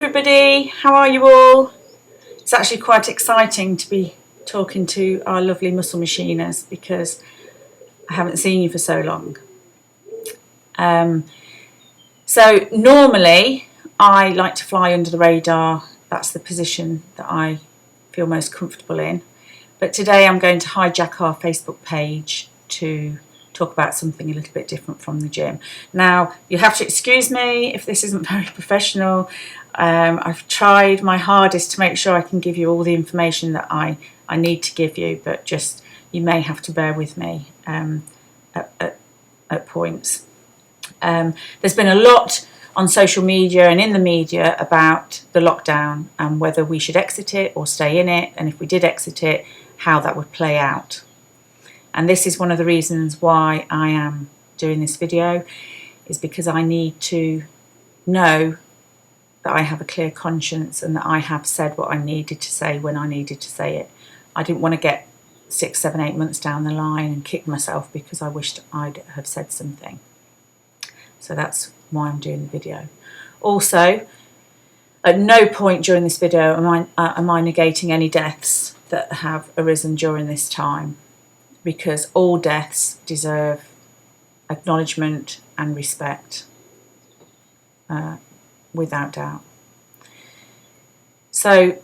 Everybody, how are you all? It's actually quite exciting to be talking to our lovely muscle machiners because I haven't seen you for so long. So normally I like to fly under the radar. That's the position that I feel most comfortable in. But today I'm going to hijack our Facebook page to talk about something a little bit different from the gym. Now, you have to excuse me if this isn't very professional. I've tried my hardest to make sure I can give you all the information that I need to give you, but just you may have to bear with me at points. There's been a lot on social media and in the media about the lockdown and whether we should exit it or stay in it, and if we did exit it, how that would play out. And this is one of the reasons why I am doing this video, is because I need to know that I have a clear conscience and that I have said what I needed to say when I needed to say it. I didn't want to get 6, 7, 8 months down the line and kick myself because I wished I'd have said something. So that's why I'm doing the video. Also, at no point during this video am I negating any deaths that have arisen during this time, because all deaths deserve acknowledgement and respect, without doubt. So,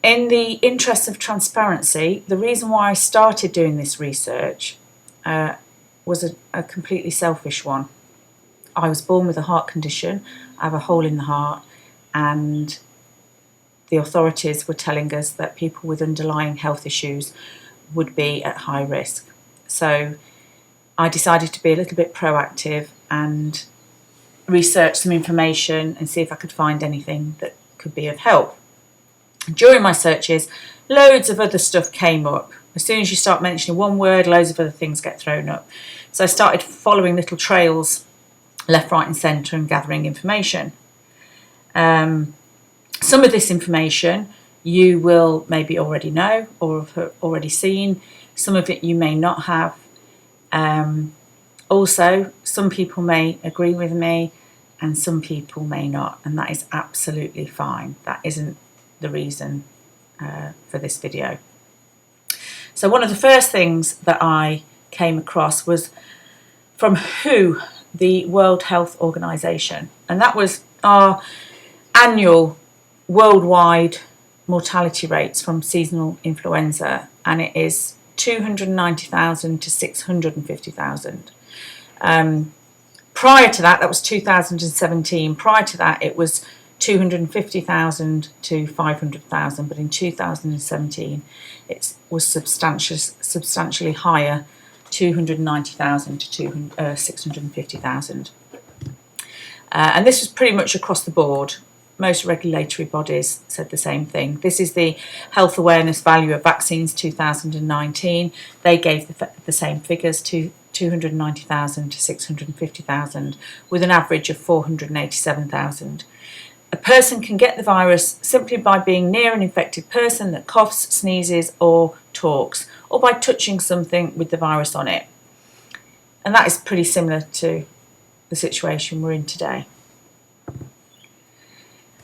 in the interest of transparency, the reason why I started doing this research was a completely selfish one. I was born with a heart condition. I have a hole in the heart, and the authorities were telling us that people with underlying health issues would be at high risk. So I decided to be a little bit proactive and research some information and see if I could find anything that could be of help. During my searches, loads of other stuff came up. As soon as you start mentioning one word, loads of other things get thrown up. So I started following little trails left, right and centre and gathering information. Some of this information you will maybe already know or have already seen. Some of it you may not have. Also, some people may agree with me and some people may not, and that is absolutely fine. That isn't the reason for this video. So one of the first things that I came across was from WHO, the World Health Organization, and that was our annual worldwide mortality rates from seasonal influenza, and it is 290,000 to 650,000. Prior to that was 2017. Prior to that, it was 250,000 to 500,000, but in 2017, it was substantially higher, 290,000 to 650,000. And this was pretty much across the board. Most regulatory bodies said the same thing. This is the Health Awareness Value of Vaccines 2019. They gave the same figures, to 290,000 to 650,000, with an average of 487,000. A person can get the virus simply by being near an infected person that coughs, sneezes or talks, or by touching something with the virus on it. And that is pretty similar to the situation we're in today.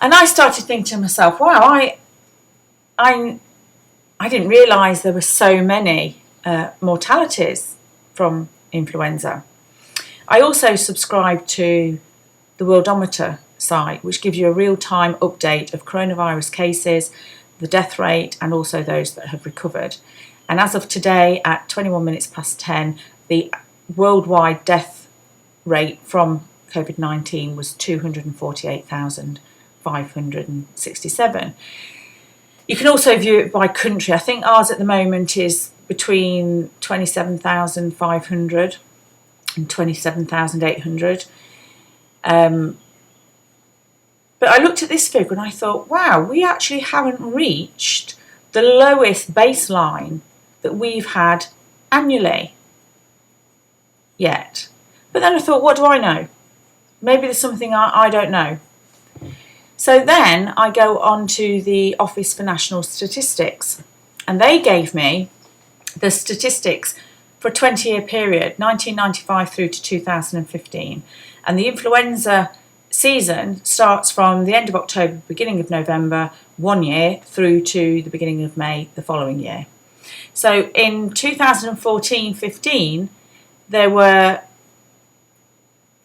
And I started thinking to myself, wow, I didn't realise there were so many mortalities from influenza. I also subscribe to the Worldometer site, which gives you a real-time update of coronavirus cases, the death rate, and also those that have recovered. And as of today, at 21 minutes past 10, the worldwide death rate from COVID-19 was 248,567. You can also view it by country. I think ours at the moment is between 27,500 and 27,800. But I looked at this figure and I thought, wow, we actually haven't reached the lowest baseline that we've had annually yet. But then I thought, what do I know? Maybe there's something I don't know. So then I go on to the Office for National Statistics, and they gave me the statistics for a 20-year period, 1995 through to 2015. And the influenza season starts from the end of October, beginning of November, one year, through to the beginning of May the following year. So in 2014-15, there were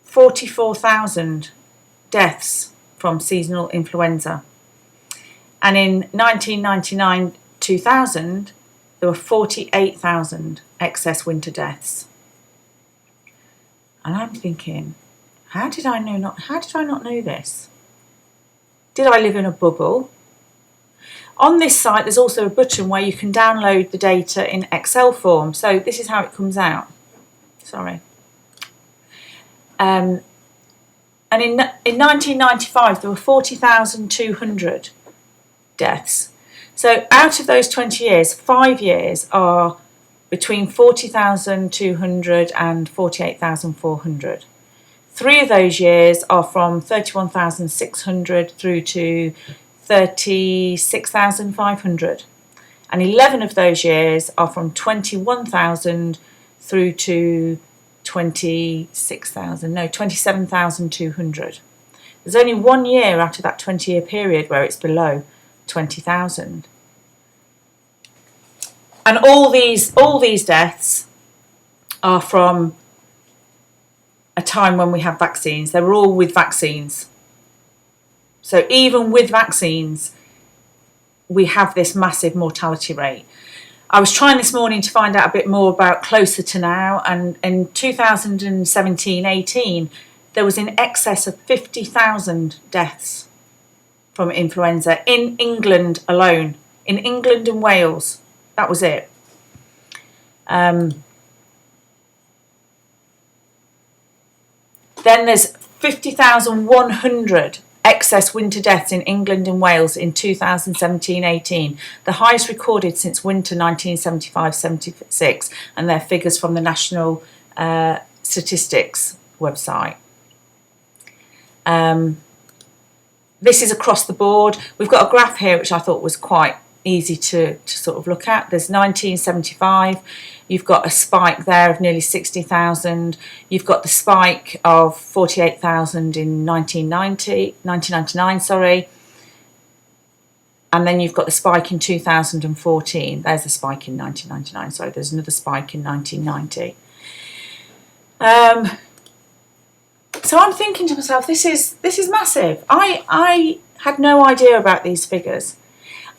44,000 deaths from seasonal influenza. And in 1999-2000, there were 48,000 excess winter deaths. And I'm thinking, how did I not know this? Did I live in a bubble? On this site, there's also a button where you can download the data in Excel form. So this is how it comes out. Sorry. And in 1995, there were 40,200 deaths. So out of those 20 years, 5 years are between 40,200 and 48,400. 3 of those years are from 31,600 through to 36,500. And 11 of those years are from 21,000 through to 27,200. There's only 1 year out of that 20-year period where it's below 20,000. And all these deaths are from a time when we have vaccines. They were all with vaccines. So even with vaccines, we have this massive mortality rate. I was trying this morning to find out a bit more about closer to now, and in 2017-18, there was in excess of 50,000 deaths from influenza in England alone. In England and Wales, that was it. Then there's 50,100 excess winter deaths in England and Wales in 2017-18, the highest recorded since winter 1975-76, and they're figures from the National Statistics website. This is across the board. We've got a graph here which I thought was quite easy to sort of look at. There's 1975, you've got a spike there of nearly 60,000. You've got the spike of 48,000 in 1999, sorry. And then you've got the spike in 2014. There's a spike in 1999, sorry. There's another spike in 1990. So I'm thinking to myself, this is massive. I had no idea about these figures.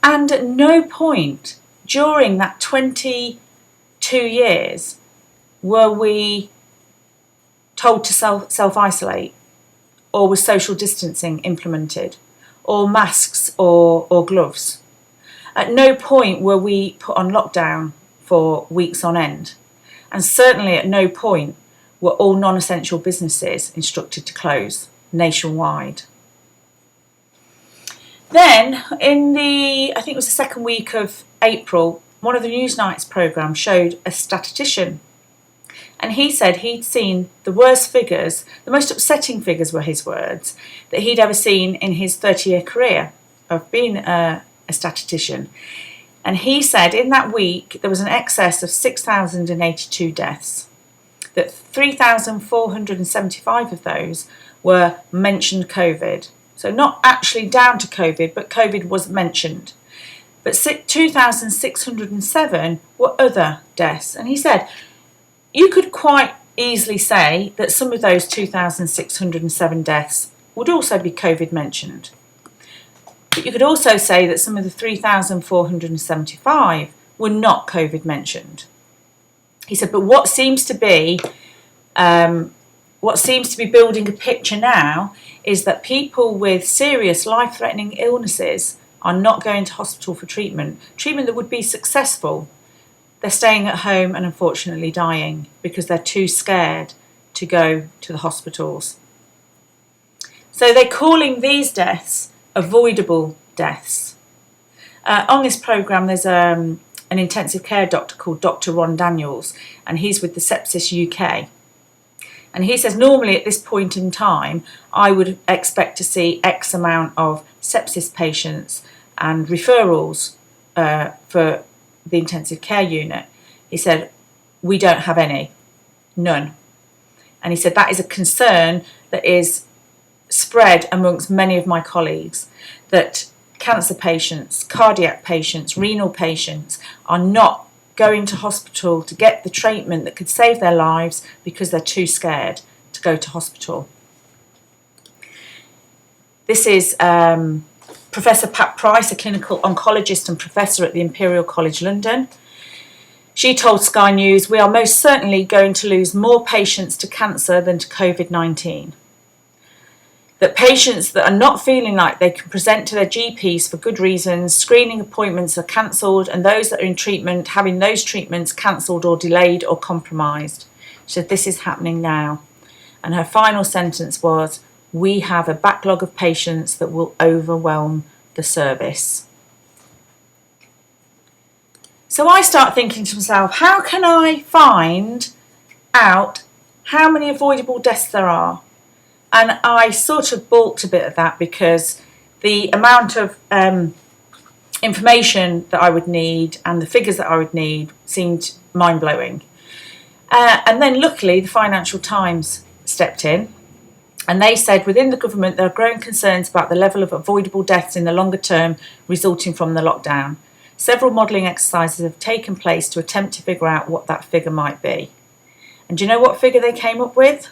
And at no point during that 22 years were we told to self-isolate, or was social distancing implemented, or masks or gloves. At no point were we put on lockdown for weeks on end. And certainly at no point were all non-essential businesses instructed to close nationwide. Then, I think it was the second week of April, one of the Newsnights programmes showed a statistician. And he said he'd seen the worst figures, the most upsetting figures were his words, that he'd ever seen in his 30-year career of being a statistician. And he said in that week there was an excess of 6,082 deaths, that 3,475 of those were mentioned COVID. So not actually down to COVID, but COVID was mentioned. But 2,607 were other deaths. And he said, you could quite easily say that some of those 2,607 deaths would also be COVID mentioned. But you could also say that some of the 3,475 were not COVID mentioned. He said, but what seems to be building a picture now is that people with serious life-threatening illnesses are not going to hospital for treatment that would be successful. They're staying at home and unfortunately dying because they're too scared to go to the hospitals. So they're calling these deaths avoidable deaths. On this programme there's an intensive care doctor called Dr. Ron Daniels, and he's with the Sepsis UK. And he says normally at this point in time, I would expect to see X amount of sepsis patients and referrals for the intensive care unit. He said, we don't have any, none. And he said that is a concern that is spread amongst many of my colleagues that cancer patients, cardiac patients, renal patients are not going to hospital to get the treatment that could save their lives because they're too scared to go to hospital. This is Professor Pat Price, a clinical oncologist and professor at the Imperial College London. She told Sky News, "We are most certainly going to lose more patients to cancer than to COVID-19. That patients that are not feeling like they can present to their GPs for good reasons, screening appointments are cancelled, and those that are in treatment having those treatments cancelled or delayed or compromised." She said, "This is happening now." And her final sentence was, "We have a backlog of patients that will overwhelm the service." So I start thinking to myself, how can I find out how many avoidable deaths there are? And I sort of balked a bit at that because the amount of information that I would need and the figures that I would need seemed mind-blowing. And then luckily the Financial Times stepped in and they said within the government there are growing concerns about the level of avoidable deaths in the longer term resulting from the lockdown. Several modelling exercises have taken place to attempt to figure out what that figure might be. And do you know what figure they came up with?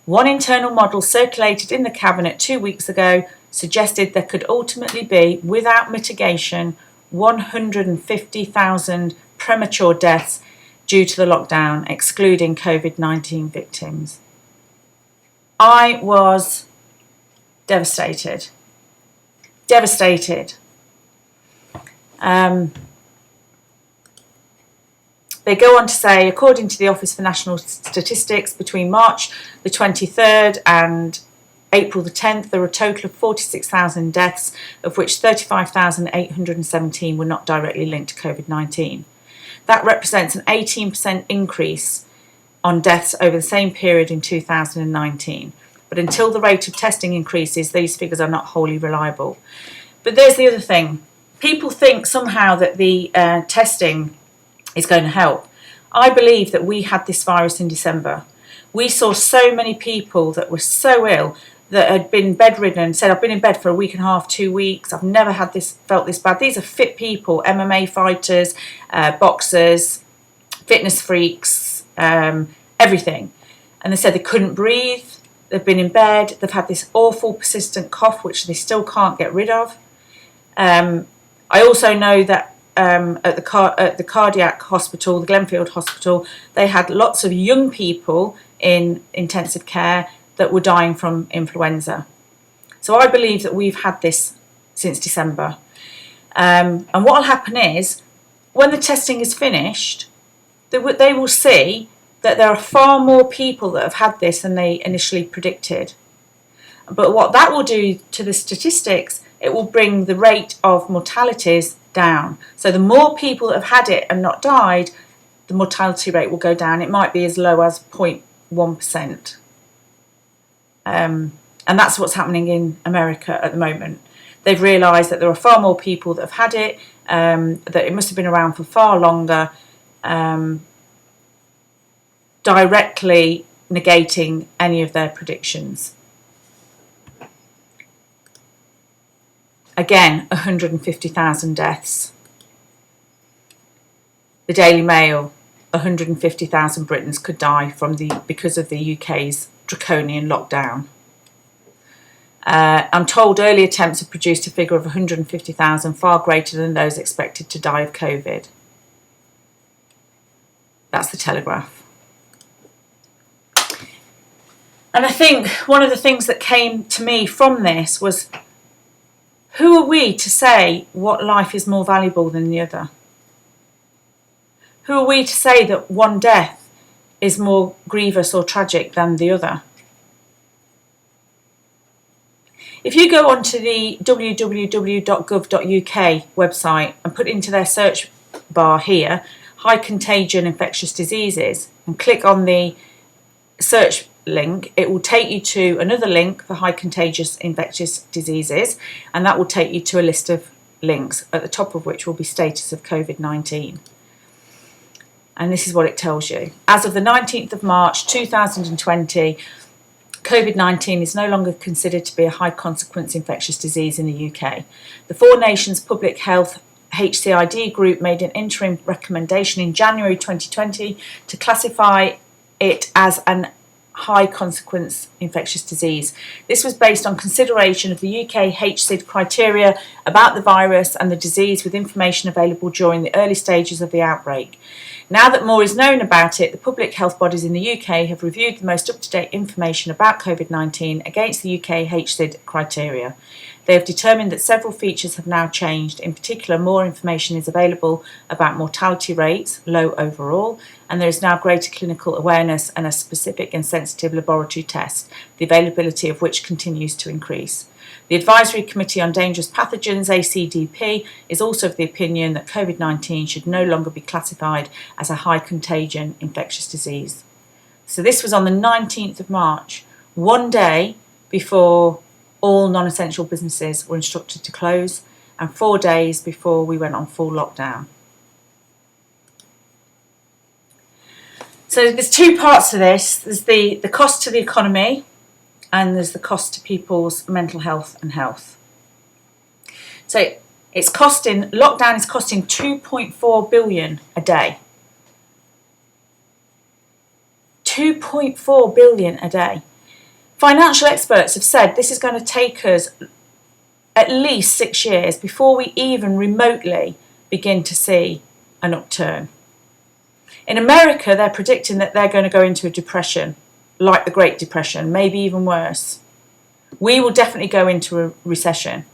One internal model circulated in the Cabinet 2 weeks ago suggested there could ultimately be, without mitigation, 150,000 premature deaths due to the lockdown, excluding COVID-19 victims. I was devastated. Devastated. They go on to say, according to the Office for National Statistics, between March the 23rd and April the 10th, there were a total of 46,000 deaths, of which 35,817 were not directly linked to COVID-19. That represents an 18% increase on deaths over the same period in 2019. But until the rate of testing increases, these figures are not wholly reliable. But there's the other thing. People think somehow that the testing is going to help. I believe that we had this virus in December. We saw so many people that were so ill that had been bedridden, said, "I've been in bed for a week and a half, 2 weeks. I've never had this, felt this bad." These are fit people, MMA fighters, boxers, fitness freaks, everything. And they said they couldn't breathe. They've been in bed. They've had this awful persistent cough, which they still can't get rid of. I also know that at the cardiac hospital, the Glenfield Hospital, they had lots of young people in intensive care that were dying from influenza. So I believe that we've had this since December. And what will happen is, when the testing is finished, they will see that there are far more people that have had this than they initially predicted. But what that will do to the statistics, it will bring the rate of mortalities down. So the more people that have had it and not died, the mortality rate will go down. It might be as low as 0.1%. And that's what's happening in America at the moment. They've realised that there are far more people that have had it, that it must have been around for far longer, directly negating any of their predictions. Again, 150,000 deaths. The Daily Mail, 150,000 Britons could die because of the UK's draconian lockdown. I'm told early attempts have produced a figure of 150,000, far greater than those expected to die of COVID. That's the Telegraph. And I think one of the things that came to me from this was, who are we to say what life is more valuable than the other? Who are we to say that one death is more grievous or tragic than the other? If you go onto the www.gov.uk website and put into their search bar here, high contagion infectious diseases, and click on the search link, it will take you to another link for high contagious infectious diseases, and that will take you to a list of links, at the top of which will be status of COVID-19. And this is what it tells you. As of the 19th of March 2020, COVID-19 is no longer considered to be a high consequence infectious disease in the UK. The Four Nations Public Health HCID group made an interim recommendation in January 2020 to classify it as an high consequence infectious disease. This was based on consideration of the UK HCID criteria about the virus and the disease, with information available during the early stages of the outbreak. Now that more is known about it, the public health bodies in the UK have reviewed the most up-to-date information about COVID-19 against the UK HCID criteria. They have determined that several features have now changed. In particular, more information is available about mortality rates, low overall, and there is now greater clinical awareness and a specific and sensitive laboratory test, the availability of which continues to increase. The Advisory Committee on Dangerous Pathogens, ACDP, is also of the opinion that COVID-19 should no longer be classified as a high contagion infectious disease. So this was on the 19th of March, one day before all non-essential businesses were instructed to close, and 4 days before we went on full lockdown. So there's two parts to this. There's the cost to the economy, and there's the cost to people's mental health and health. So lockdown is costing 2.4 billion a day. 2.4 billion a day. Financial experts have said this is going to take us at least 6 years before we even remotely begin to see an upturn. In America, they're predicting that they're going to go into a depression, like the Great Depression, maybe even worse. We will definitely go into a recession.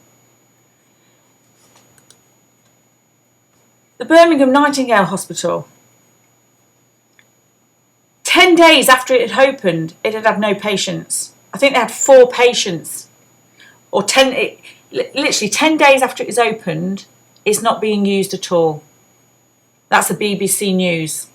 The Birmingham Nightingale Hospital, 10 days after it had opened, it had no patients. I think they had 4 patients. Literally 10 days after it was opened, it's not being used at all. That's the BBC News.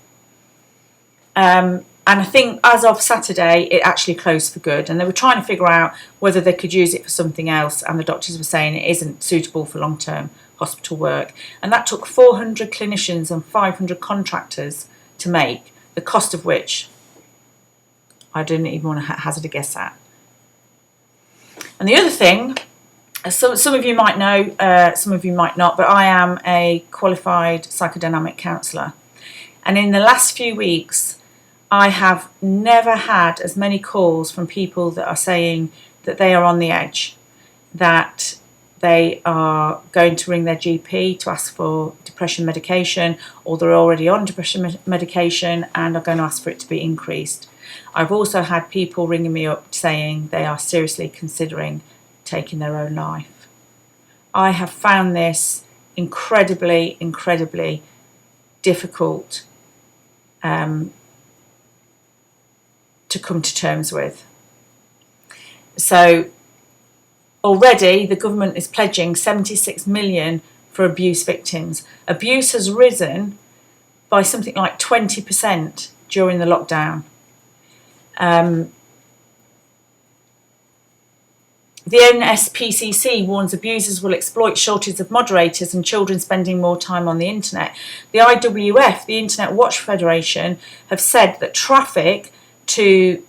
And I think as of Saturday, it actually closed for good. And they were trying to figure out whether they could use it for something else. And the doctors were saying it isn't suitable for long-term hospital work. And that took 400 clinicians and 500 contractors to make, the cost of which I didn't even want to hazard a guess at. And the other thing, some of you might know, some of you might not, but I am a qualified psychodynamic counsellor. And in the last few weeks, I have never had as many calls from people that are saying that they are on the edge, that they are going to ring their GP to ask for depression medication, or they're already on depression medication and are going to ask for it to be increased. I've also had people ringing me up saying they are seriously considering taking their own life. I have found this incredibly, incredibly difficult to come to terms with. So already the government is pledging 76 million for abuse victims. Abuse has risen by something like 20% during the lockdown. The NSPCC warns abusers will exploit shortages of moderators and children spending more time on the internet. The IWF, the Internet Watch Federation, have said that traffic to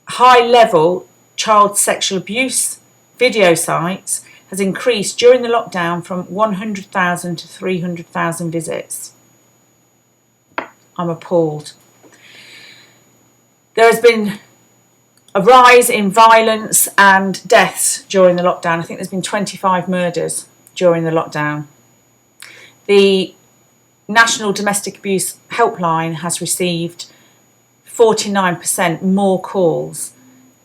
high-level child sexual abuse video sites has increased during the lockdown from 100,000 to 300,000 visits. I'm appalled. There has been a rise in violence and deaths during the lockdown. I think there's been 25 murders during the lockdown. The National Domestic Abuse Helpline has received 49% more calls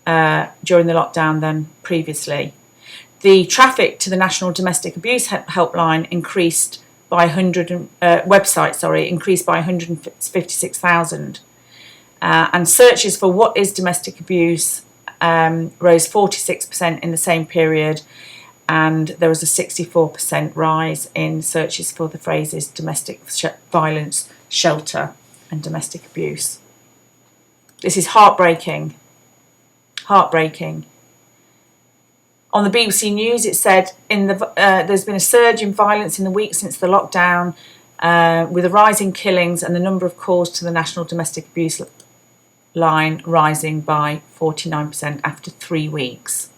during the lockdown than previously. The traffic to the National Domestic Abuse Helpline increased by 156,000. And searches for what is domestic abuse rose 46% in the same period, and there was a 64% rise in searches for the phrases domestic violence, shelter and domestic abuse. This is heartbreaking. Heartbreaking. On the BBC News it said there's been a surge in violence in the week since the lockdown, with a rise in killings and the number of calls to the National Domestic Abuse line rising by 49% after 3 weeks.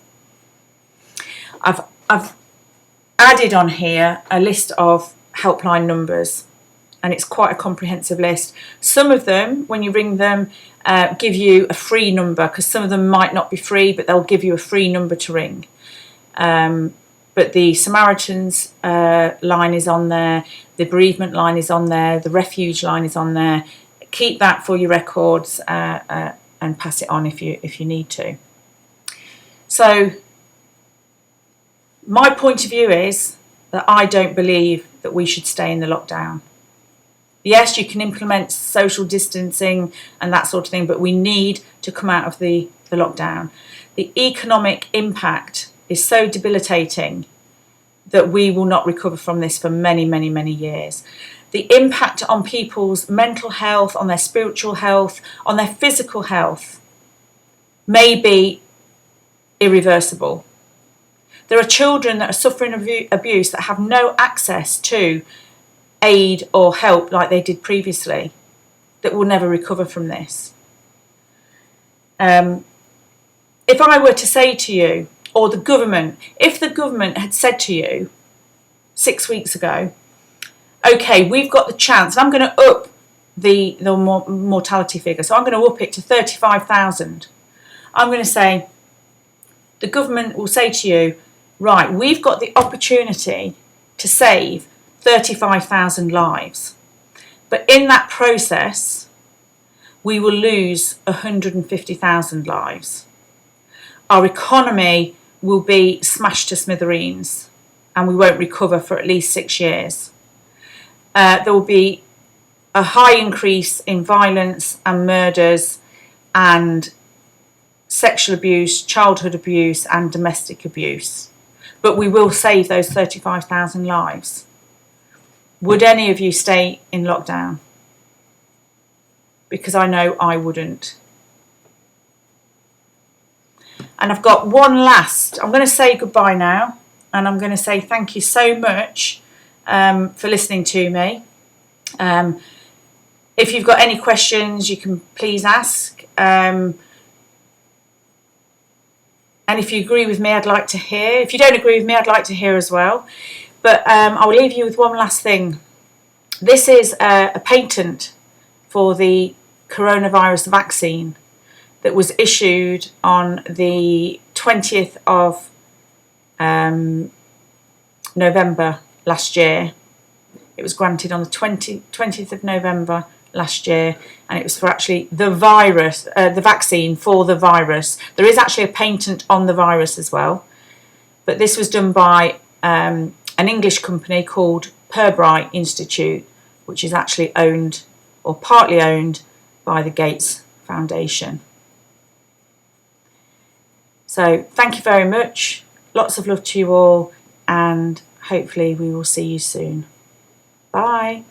I've added on here a list of helpline numbers, and it's quite a comprehensive list. Some of them, when you ring them, give you a free number, because some of them might not be free, but they'll give you a free number to ring. But the Samaritans line is on there, the bereavement line is on there, the refuge line is on there. Keep that for your records and pass it on if you need to. So my point of view is that I don't believe that we should stay in the lockdown. Yes, you can implement social distancing and that sort of thing, but we need to come out of the lockdown. The economic impact is so debilitating that we will not recover from this for many, many, many years. The impact on people's mental health, on their spiritual health, on their physical health may be irreversible. There are children that are suffering abuse that have no access to aid or help like they did previously, that will never recover from this. If I were to say to you, or the government, if the government had said to you 6 weeks ago, okay, we've got the chance, and I'm going to up the mortality figure, so I'm going to up it to 35,000. I'm going to say, the government will say to you, right, we've got the opportunity to save 35,000 lives, but in that process we will lose 150,000 lives. Our economy will be smashed to smithereens and we won't recover for at least 6 years. There will be a high increase in violence and murders and sexual abuse, childhood abuse and domestic abuse, but we will save those 35,000 lives. Would any of you stay in lockdown? Because I know I wouldn't. And I've got one last, I'm going to say goodbye now, and I'm going to say thank you so much for listening to me. If you've got any questions, you can please ask. And if you agree with me, I'd like to hear. If you don't agree with me, I'd like to hear as well. But I will leave you with one last thing. This is a patent for the coronavirus vaccine that was issued on the 20th of November last year. It was granted on the 20th of November last year, and it was for actually the virus, the vaccine for the virus. There is actually a patent on the virus as well, but this was done by an English company called Pirbright Institute, which is actually owned or partly owned by the Gates Foundation. So thank you very much. Lots of love to you all, and hopefully we will see you soon. Bye.